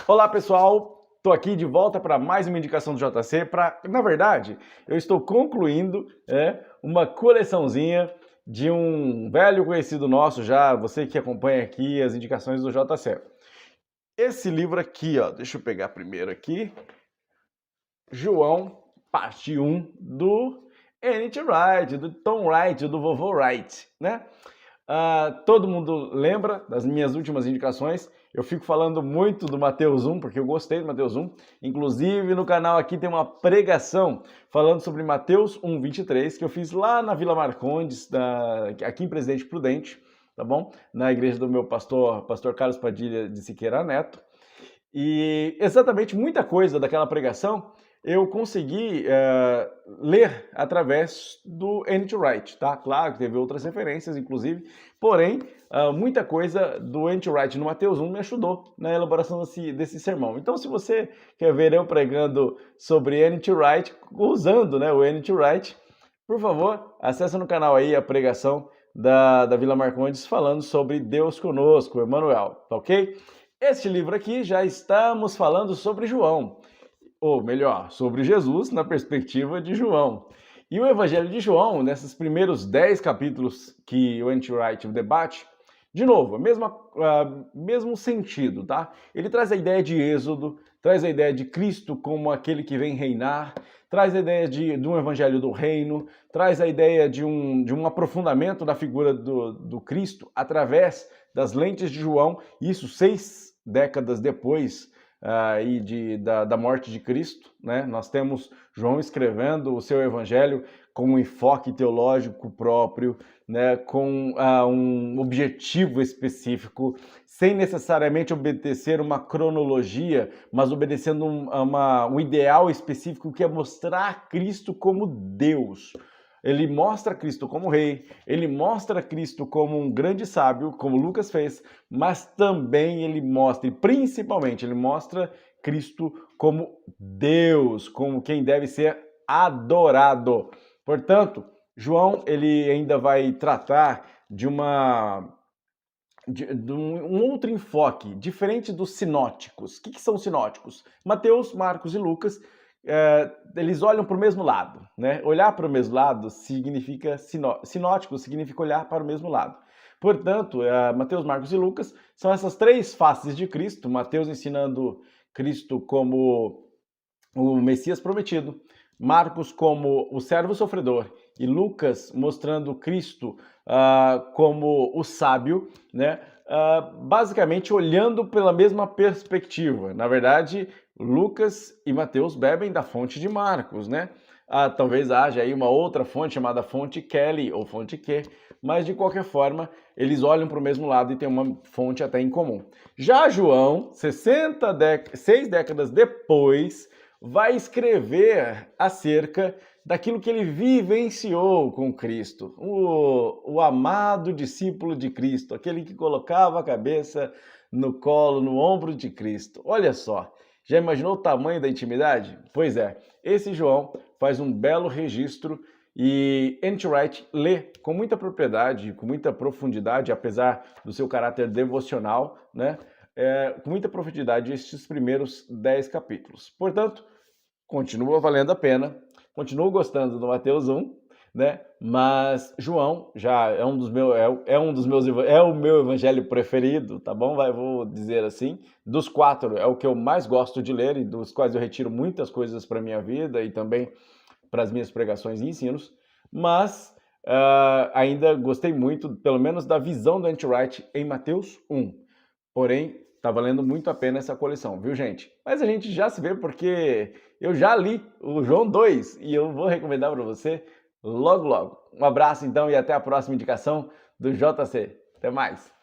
Olá pessoal, estou aqui de volta para mais uma indicação do JC. Na verdade, eu estou concluindo uma coleçãozinha de um velho conhecido nosso já, você que acompanha aqui as indicações do JC. Esse livro aqui, ó, deixa eu pegar primeiro aqui, João, parte 1, do N.T. Wright, do Tom Wright, do vovô Wright, né? Todo mundo lembra das minhas últimas indicações. Eu fico falando muito do Mateus 1, porque eu gostei do Mateus 1. Inclusive, no canal aqui tem uma pregação falando sobre Mateus 1:23, que eu fiz lá na Vila Marcondes, aqui em Presidente Prudente, tá bom? Na igreja do meu pastor Carlos Padilha de Siqueira Neto. E exatamente muita coisa daquela pregação eu consegui ler através do N.T. Wright, tá? Claro que teve outras referências, inclusive, porém, muita coisa do N.T. Wright no Mateus 1 me ajudou na elaboração desse sermão. Então, se você quer ver eu pregando sobre N.T. Wright, usando o N.T. Wright, por favor, acesse no canal aí a pregação da Vila Marcondes falando sobre Deus conosco, Emmanuel, tá ok? Este livro aqui já estamos falando sobre João, ou melhor, sobre Jesus na perspectiva de João. E o Evangelho de João, nesses primeiros 10 capítulos que o N.T. Wright debate, de novo, mesmo sentido, tá? Ele traz a ideia de Êxodo, traz a ideia de Cristo como aquele que vem reinar, traz a ideia de um Evangelho do Reino, traz a ideia de um aprofundamento da figura do Cristo através das lentes de João, isso 6 décadas depois da morte de Cristo, né? Nós temos João escrevendo o seu evangelho com um enfoque teológico próprio, né? Com um objetivo específico, sem necessariamente obedecer uma cronologia, mas obedecendo um ideal específico que é mostrar Cristo como Deus. Ele mostra Cristo como rei, ele mostra Cristo como um grande sábio, como Lucas fez, mas também ele mostra, e principalmente ele mostra Cristo como Deus, como quem deve ser adorado. Portanto, João ele ainda vai tratar de um outro enfoque, diferente dos sinóticos. O que são sinóticos? Mateus, Marcos e Lucas, eles olham para o mesmo lado, né? Olhar para o mesmo lado significa sinótico, significa olhar para o mesmo lado. Portanto, Mateus, Marcos e Lucas são essas 3 faces de Cristo. Mateus ensinando Cristo como o Messias prometido, Marcos como o servo sofredor e Lucas mostrando Cristo como o sábio, né? Basicamente olhando pela mesma perspectiva. Na verdade, Lucas e Mateus bebem da fonte de Marcos, né? Talvez haja aí uma outra fonte chamada fonte Kelly ou fonte Q, mas de qualquer forma, eles olham para o mesmo lado e tem uma fonte até em comum. Já João, 6 décadas depois, vai escrever acerca daquilo que ele vivenciou com Cristo, o amado discípulo de Cristo, aquele que colocava a cabeça no colo, no ombro de Cristo. Olha só, já imaginou o tamanho da intimidade? Pois é, esse João faz um belo registro e N.T. Wright lê com muita propriedade, com muita profundidade, apesar do seu caráter devocional, né? Com muita profundidade estes primeiros 10 capítulos. Portanto, continua valendo a pena, continuo gostando do Mateus 1, né? Mas João já é o meu evangelho preferido, tá bom? Vou dizer assim, dos 4 é o que eu mais gosto de ler e dos quais eu retiro muitas coisas para minha vida e também para as minhas pregações e ensinos, mas ainda gostei muito, pelo menos da visão do N.T. Wright em Mateus 1. Porém, tá valendo muito a pena essa coleção, viu, gente? Mas a gente já se vê porque eu já li o João 2 e eu vou recomendar para você logo, logo. Um abraço, então, e até a próxima indicação do JC. Até mais!